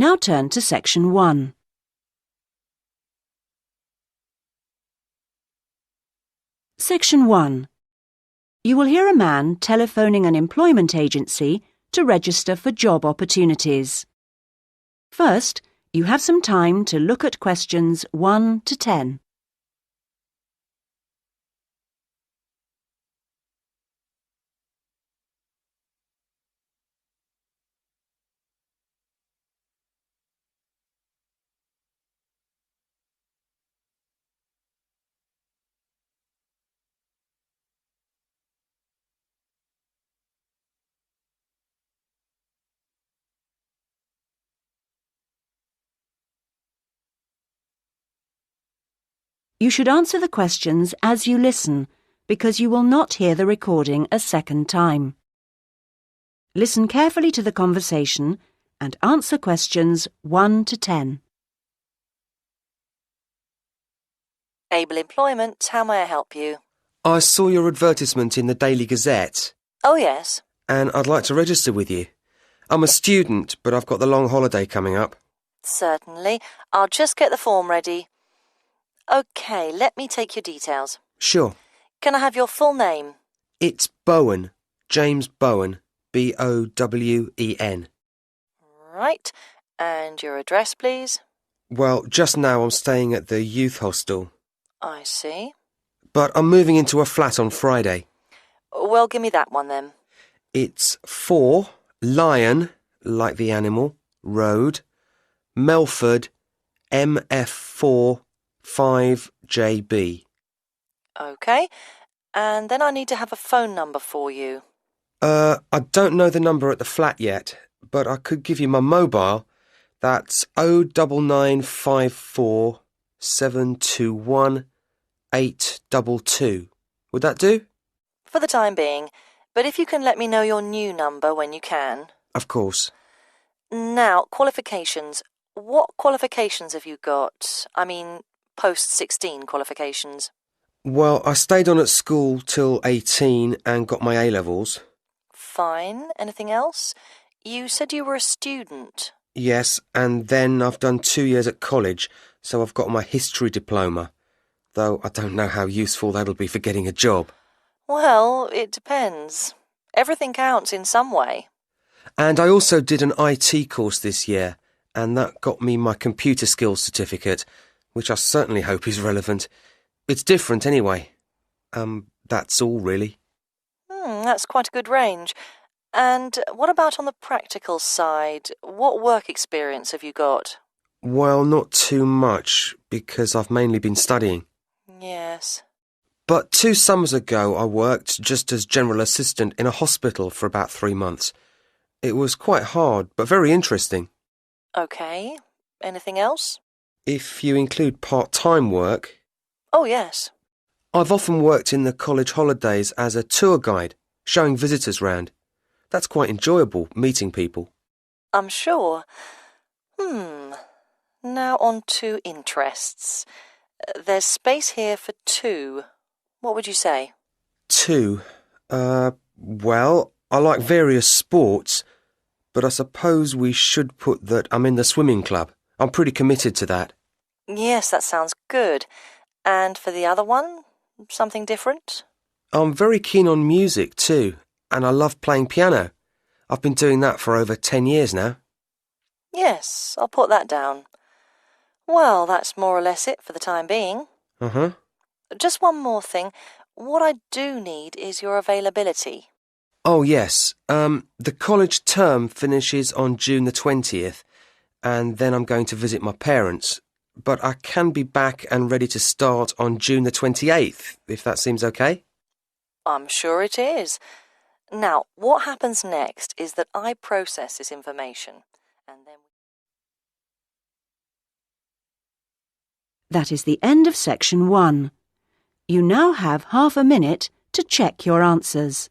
Now turn to Section 1. Section 1. You will hear a man telephoning an employment agency to register for job opportunities. First, you have some time to look at questions 1 to 10. You should answer the questions as you listen, because you will not hear the recording a second time. Listen carefully to the conversation and answer questions 1 to 10. Able Employment, how may I help you? I saw your advertisement in the Daily Gazette, Oh, yes. and I'd like to register with you. I'm a student, but I've got the long holiday coming up. Certainly. I'll just get the form ready. OK, let me take your details. Sure. Can I have your full name? It's Bowen, James Bowen, B-O-W-E-N. Right. And your address, please? Well, just now I'm staying at the youth hostel, I see. but I'm moving into a flat on Friday. Well, give me that one then. It's 4 Lion, like the animal, Road, Melford, MF4 5JB. OK. And then I need to have a phone number for you. I don't know the number at the flat yet, but I could give you my mobile. That's 09954 721 822. Would that do? For the time being. But if you can let me know your new number when you can. Of course. Now, qualifications. What qualifications have you got? I mean, post-16 qualifications. Well, I stayed on at school till 18 and got my A-levels. Fine. Anything else? You said you were a student. Yes, and then I've done 2 years at college, so I've got my history diploma, though I don't know how useful that'll be for getting a job. Well, it depends. Everything counts in some way. And I also did an IT course this year, and that got me my computer skills certificate, which I certainly hope is relevant. It's different anyway. That's all really. That's quite a good range. And what about on the practical side? What work experience have you got? Well, not too much, because I've mainly been studying. Yes. But 2 summers ago I worked just as general assistant in a hospital for about 3 months. It was quite hard, but very interesting. OK. Anything else? If you include part-time work, Oh, yes. I've often worked in the college holidays as a tour guide, showing visitors round. That's quite enjoyable, meeting people. I'm sure. Now on to interests. There's space here for 2. What would you say? 2. Well, I like various sports, but I suppose we should put that I'm in the swimming club. I'm pretty committed to that. Yes, that sounds good. And for the other one, something different? I'm very keen on music too, and I love playing piano. I've been doing that for over 10 years now. Yes, I'll put that down. Well, that's more or less it for the time being. Uh-huh. Just one more thing. What I do need is your availability. Oh, yes. The college term finishes on June the 20th, and then I'm going to visit my parents. But I can be back and ready to start on June the 28th, if that seems okay. I'm sure it is. Now, what happens next is that I process this information, and then... That is the end of Section 1. You now have half a minute to check your answers.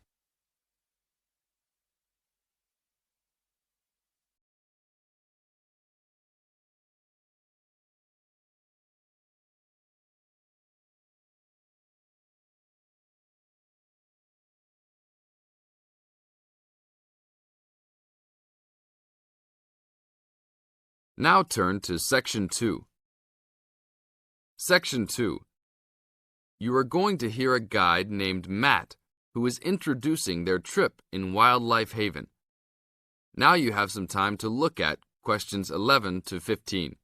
Now turn to Section 2. Section 2. You are going to hear a guide named Matt who is introducing their trip in Wildlife Haven. Now you have some time to look at questions 11 to 15.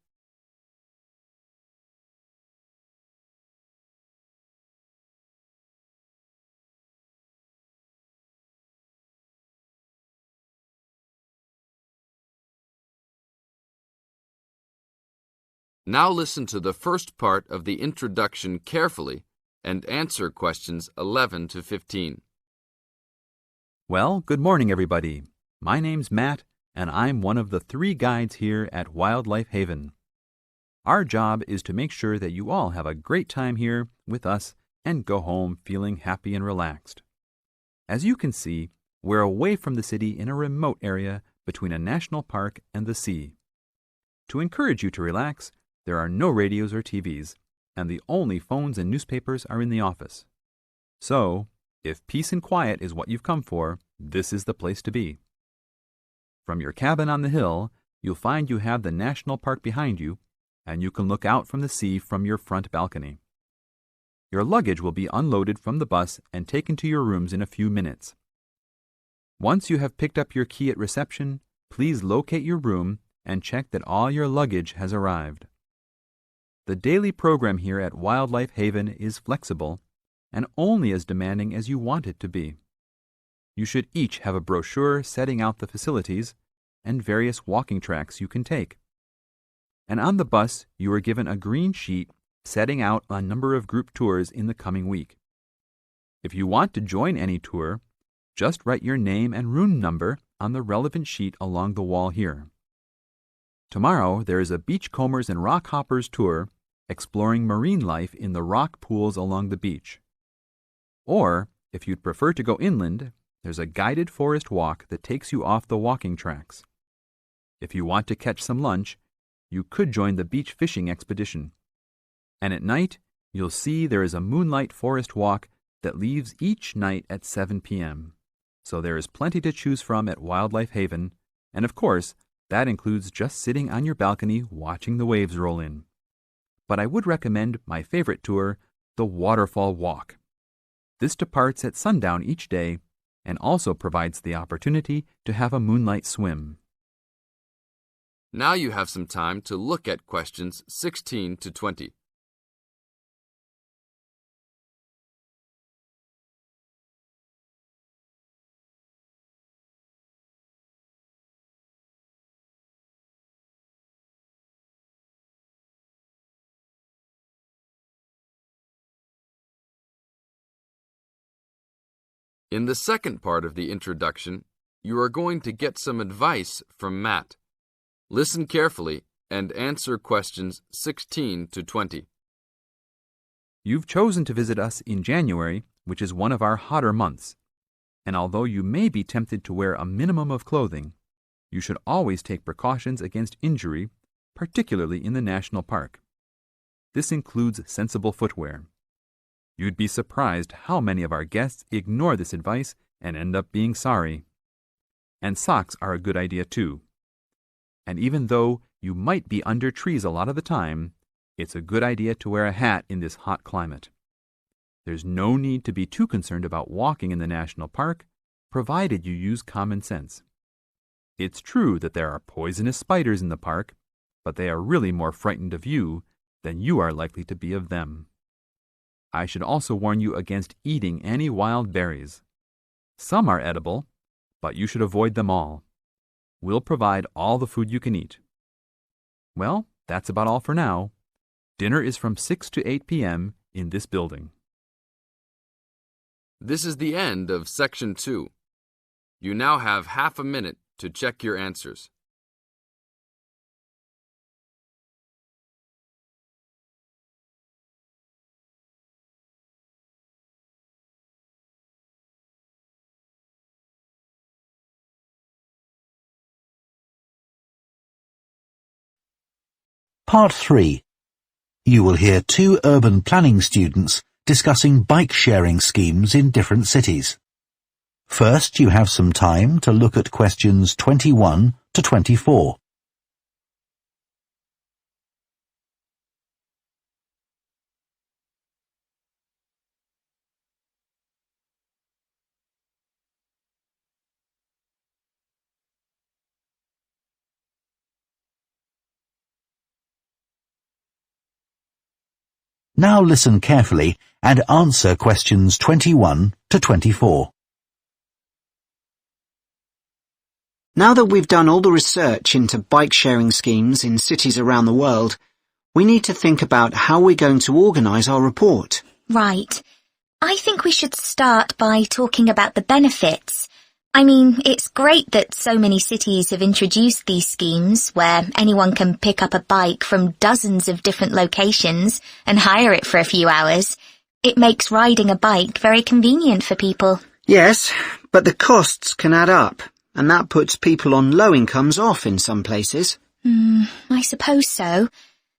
Now listen to the first part of the introduction carefully and answer questions 11 to 15. Well, good morning, everybody. My name's Matt, and I'm one of the 3 guides here at Wildlife Haven. Our job is to make sure that you all have a great time here with us and go home feeling happy and relaxed. As you can see, we're away from the city in a remote area between a national park and the sea. To encourage you to relax, there are no radios or TVs, and the only phones and newspapers are in the office. So, if peace and quiet is what you've come for, this is the place to be. From your cabin on the hill, you'll find you have the national park behind you, and you can look out from the sea from your front balcony. Your luggage will be unloaded from the bus and taken to your rooms in a few minutes. Once you have picked up your key at reception, please locate your room and check that all your luggage has arrived. The daily program here at Wildlife Haven is flexible and only as demanding as you want it to be. You should each have a brochure setting out the facilities and various walking tracks you can take. And on the bus, you are given a green sheet setting out a number of group tours in the coming week. If you want to join any tour, just write your name and room number on the relevant sheet along the wall here. Tomorrow, there is a beachcombers and rock hoppers tour exploring marine life in the rock pools along the beach. Or, if you'd prefer to go inland, there's a guided forest walk that takes you off the walking tracks. If you want to catch some lunch, you could join the beach fishing expedition. And at night, you'll see there is a moonlight forest walk that leaves each night at 7 p.m. So there is plenty to choose from at Wildlife Haven, and of course, that includes just sitting on your balcony watching the waves roll in. But I would recommend my favorite tour, the Waterfall Walk. This departs at sundown each day and also provides the opportunity to have a moonlight swim. Now you have some time to look at questions 16 to 20. In the second part of the introduction, you are going to get some advice from Matt. Listen carefully and answer questions 16 to 20. You've chosen to visit us in January, which is one of our hotter months. And although you may be tempted to wear a minimum of clothing, you should always take precautions against injury, particularly in the national park. This includes sensible footwear. You'd be surprised how many of our guests ignore this advice and end up being sorry. And socks are a good idea too. And even though you might be under trees a lot of the time, it's a good idea to wear a hat in this hot climate. There's no need to be too concerned about walking in the national park, provided you use common sense. It's true that there are poisonous spiders in the park, but they are really more frightened of you than you are likely to be of them. I should also warn you against eating any wild berries. Some are edible, but you should avoid them all. We'll provide all the food you can eat. Well, that's about all for now. Dinner is from 6 to 8 p.m. in this building. This is the end of Section 2. You now have half a minute to check your answers. Part 3. You will hear 2 urban planning students discussing bike-sharing schemes in different cities. First, you have some time to look at questions 21 to 24. Now listen carefully and answer questions 21 to 24. Now that we've done all the research into bike-sharing schemes in cities around the world, we need to think about how we're going to organise our report. Right. I think we should start by talking about the benefits. I mean, it's great that so many cities have introduced these schemes where anyone can pick up a bike from dozens of different locations and hire it for a few hours. It makes riding a bike very convenient for people. Yes, but the costs can add up, and that puts people on low incomes off in some places. I suppose so.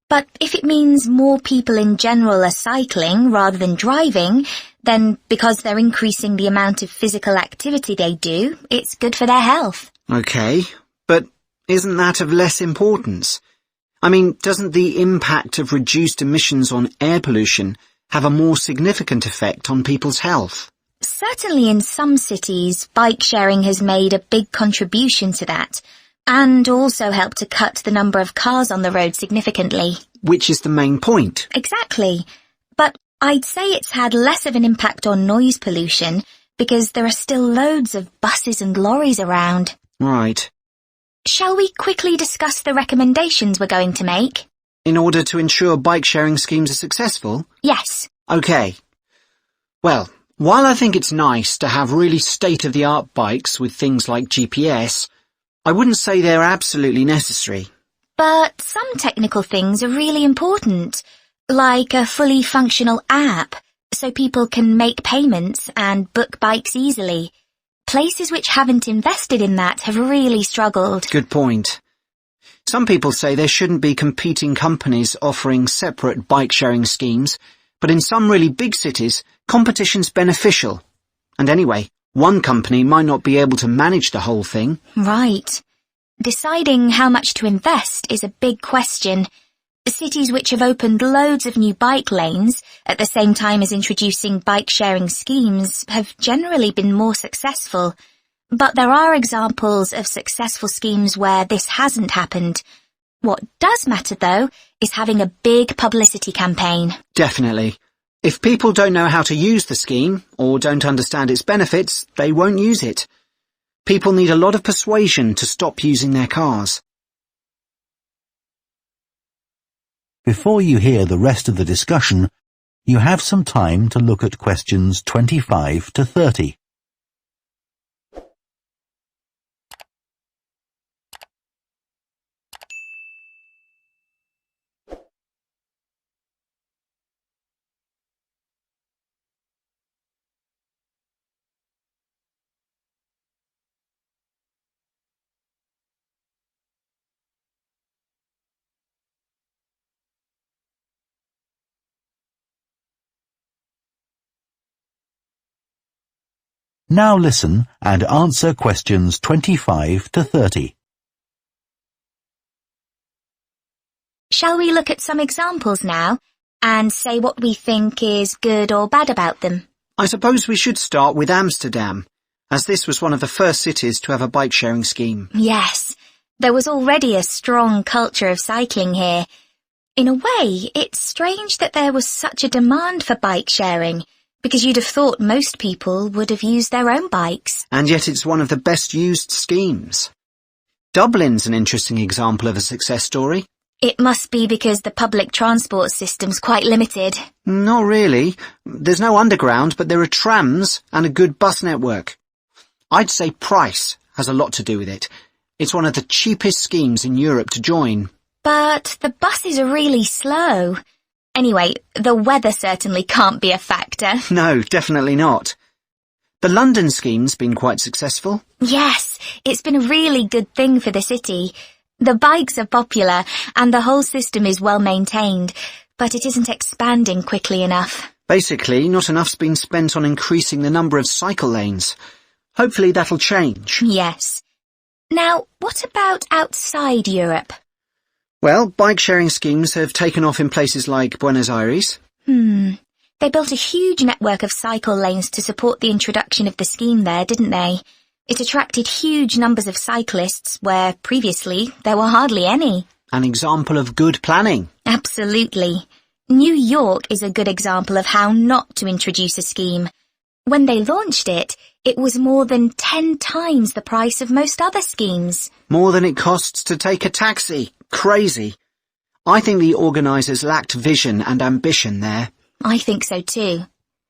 But if it means more people in general are cycling rather than driving, then because they're increasing the amount of physical activity they do, it's good for their health. OK, but isn't that of less importance? I mean, doesn't the impact of reduced emissions on air pollution have a more significant effect on people's health? Certainly in some cities, bike sharing has made a big contribution to that, and also helped to cut the number of cars on the road significantly. Which is the main point. Exactly. But I'd say it's had less of an impact on noise pollution because there are still loads of buses and lorries around. Right. Shall we quickly discuss the recommendations we're going to make? In order to ensure bike-sharing schemes are successful? Yes. OK. Well, while I think it's nice to have really state-of-the-art bikes with things like GPS, I wouldn't say they're absolutely necessary. But some technical things are really important, like a fully functional app, so people can make payments and book bikes easily. Places which haven't invested in that have really struggled. Good point. Some people say there shouldn't be competing companies offering separate bike-sharing schemes, but in some really big cities, competition's beneficial. And anyway, one company might not be able to manage the whole thing. Right. Deciding how much to invest is a big question. Cities which have opened loads of new bike lanes at the same time as introducing bike-sharing schemes have generally been more successful. But there are examples of successful schemes where this hasn't happened. What does matter, though, is having a big publicity campaign. Definitely. If people don't know how to use the scheme or don't understand its benefits, they won't use it. People need a lot of persuasion to stop using their cars. Before you hear the rest of the discussion, you have some time to look at questions 25 to 30. Now listen and answer questions 25 to 30. Shall we look at some examples now and say what we think is good or bad about them? I suppose we should start with Amsterdam, as this was one of the first cities to have a bike-sharing scheme. Yes, there was already a strong culture of cycling here. In a way, it's strange that there was such a demand for bike sharing, because you'd have thought most people would have used their own bikes. And yet it's one of the best used schemes. Dublin's an interesting example of a success story. It must be because the public transport system's quite limited. Not really. There's no underground, but there are trams and a good bus network. I'd say price has a lot to do with it. It's one of the cheapest schemes in Europe to join. But the buses are really slow. Anyway, the weather certainly can't be a factor. No, definitely not. The London scheme's been quite successful. Yes, it's been a really good thing for the city. The bikes are popular and the whole system is well maintained, but it isn't expanding quickly enough. Basically, not enough's been spent on increasing the number of cycle lanes. Hopefully that'll change. Yes. Now, what about outside Europe? Well, bike-sharing schemes have taken off in places like Buenos Aires. They built a huge network of cycle lanes to support the introduction of the scheme there, didn't they? It attracted huge numbers of cyclists where previously there were hardly any. An example of good planning. Absolutely. New York is a good example of how not to introduce a scheme. When they launched it, it was more than 10 times the price of most other schemes. More than it costs to take a taxi. Crazy. I think the organisers lacked vision and ambition there. I think so too.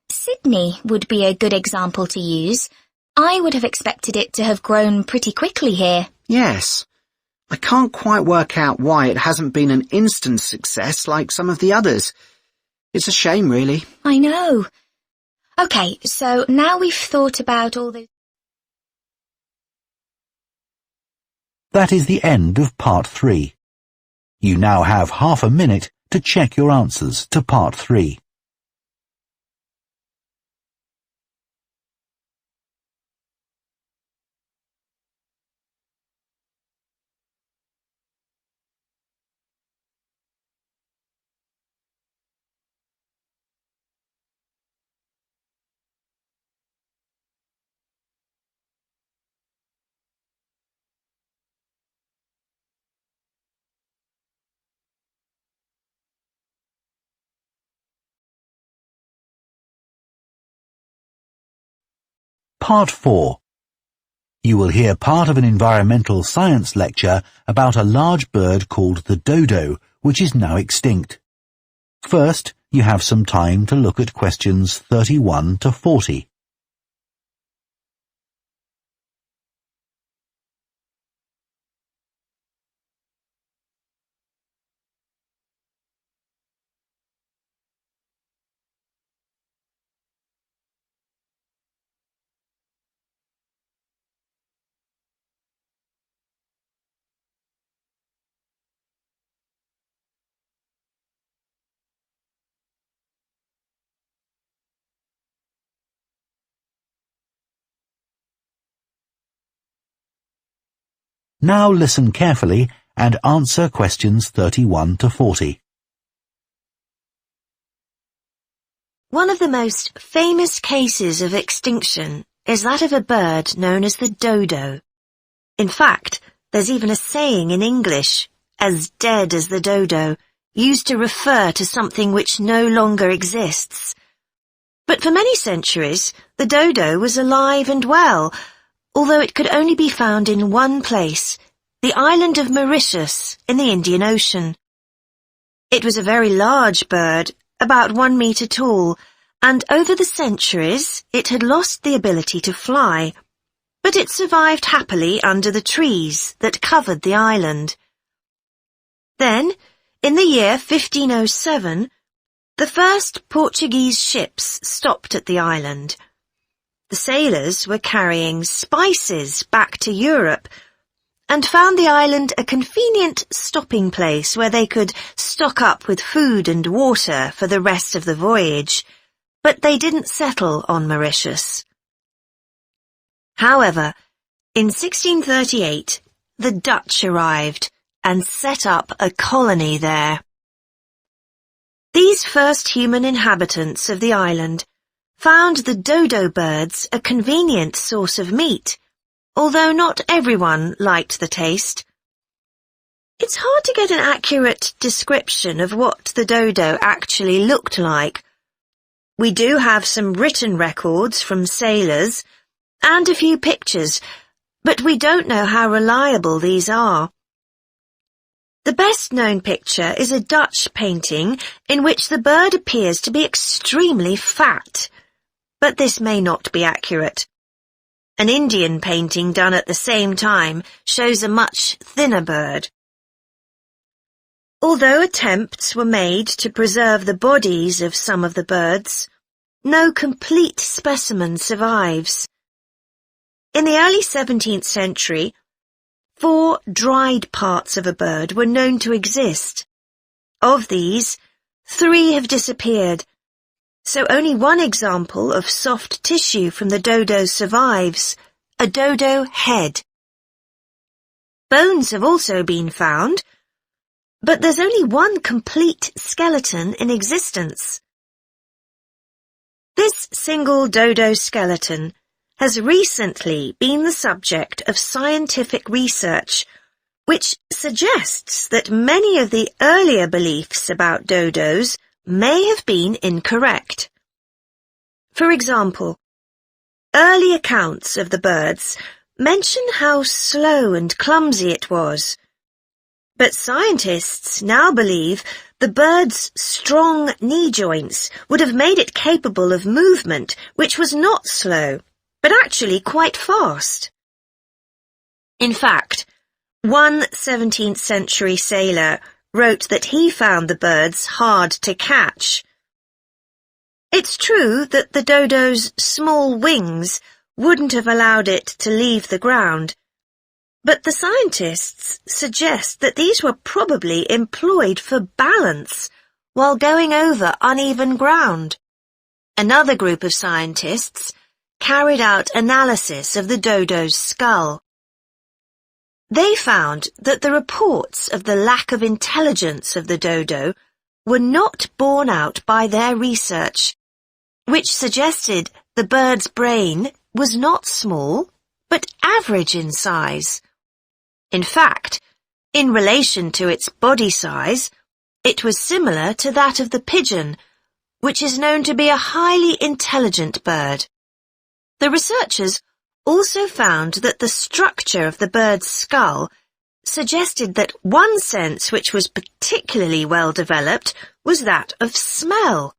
Sydney would be a good example to use. I would have expected it to have grown pretty quickly here. Yes. I can't quite work out why it hasn't been an instant success like some of the others. It's a shame, really. I know. OK, so now we've thought about all the... That is the end of Part 3. You now have half a minute to check your answers to Part 3. Part 4. You will hear part of an environmental science lecture about a large bird called the dodo, which is now extinct. First, you have some time to look at questions 31 to 40. Now listen carefully and answer questions 31 to 40. One of the most famous cases of extinction is that of a bird known as the dodo. In fact, there's even a saying in English, as dead as the dodo, used to refer to something which no longer exists. But for many centuries, the dodo was alive and well, although it could only be found in one place, the island of Mauritius in the Indian Ocean. It was a very large bird, about 1 metre tall, and over the centuries it had lost the ability to fly, but it survived happily under the trees that covered the island. Then, in the year 1507, the first Portuguese ships stopped at the island. The sailors were carrying spices back to Europe and found the island a convenient stopping place where they could stock up with food and water for the rest of the voyage, but they didn't settle on Mauritius. However, in 1638, the Dutch arrived and set up a colony there. These first human inhabitants of the island found the dodo birds a convenient source of meat, although not everyone liked the taste. It's hard to get an accurate description of what the dodo actually looked like. We do have some written records from sailors and a few pictures, but we don't know how reliable these are. The best-known picture is a Dutch painting in which the bird appears to be extremely fat, but this may not be accurate. An Indian painting done at the same time shows a much thinner bird. Although attempts were made to preserve the bodies of some of the birds, no complete specimen survives. In the early 17th century, 4 dried parts of a bird were known to exist. Of these, 3 have disappeared, so only one example of soft tissue from the dodo survives, a dodo head. Bones have also been found, but there's only one complete skeleton in existence. This single dodo skeleton has recently been the subject of scientific research, which suggests that many of the earlier beliefs about dodos may have been incorrect. For example, early accounts of the birds mention how slow and clumsy it was. But scientists now believe the bird's strong knee joints would have made it capable of movement which was not slow, but actually quite fast. In fact, one 17th century sailor wrote that he found the birds hard to catch. It's true that the dodo's small wings wouldn't have allowed it to leave the ground, but the scientists suggest that these were probably employed for balance while going over uneven ground. Another group of scientists carried out analysis of the dodo's skull. They found that the reports of the lack of intelligence of the dodo were not borne out by their research, which suggested the bird's brain was not small, but average in size. In fact, in relation to its body size, it was similar to that of the pigeon, which is known to be a highly intelligent bird. The researchers also found that the structure of the bird's skull suggested that one sense which was particularly well developed was that of smell.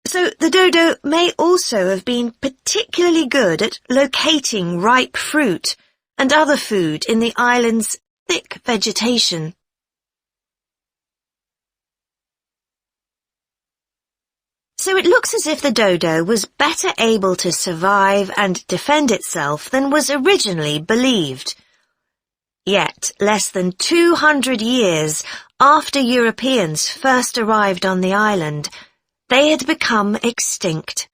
So the dodo may also have been particularly good at locating ripe fruit and other food in the island's thick vegetation. So it looks as if the dodo was better able to survive and defend itself than was originally believed. Yet, less than 200 years after Europeans first arrived on the island, they had become extinct.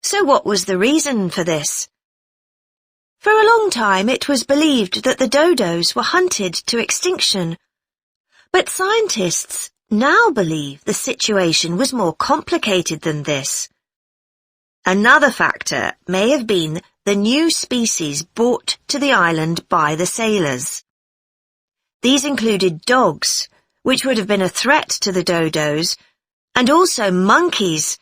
So what was the reason for this? For a long time it was believed that the dodos were hunted to extinction, but scientists now believe the situation was more complicated than this. Another factor may have been the new species brought to the island by the sailors. These included dogs, which would have been a threat to the dodos, and also monkeys,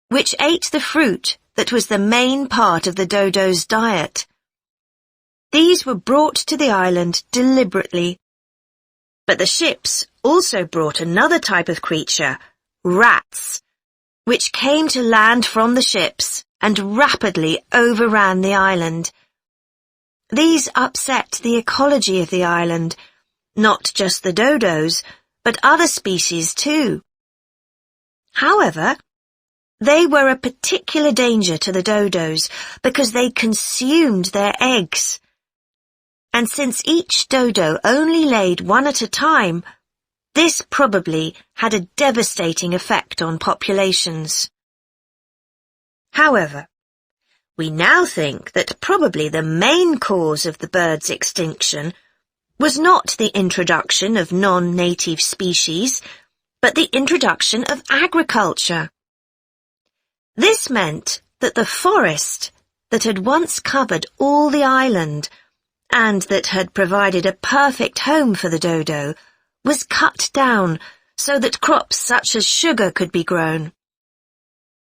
which ate the fruit that was the main part of the dodo's diet. These were brought to the island deliberately. But the ships also brought another type of creature, rats, which came to land from the ships and rapidly overran the island. These upset the ecology of the island, not just the dodos, but other species too. However, they were a particular danger to the dodos because they consumed their eggs. And since each dodo only laid one at a time, this probably had a devastating effect on populations. However, we now think that probably the main cause of the bird's extinction was not the introduction of non-native species, but the introduction of agriculture. This meant that the forest that had once covered all the island and that had provided a perfect home for the dodo was cut down so that crops such as sugar could be grown.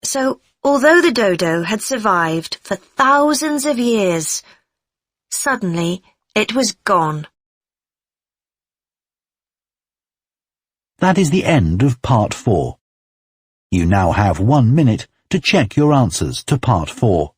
So, although the dodo had survived for thousands of years, suddenly it was gone. That is the end of Part 4. You now have 1 minute to check your answers to Part 4.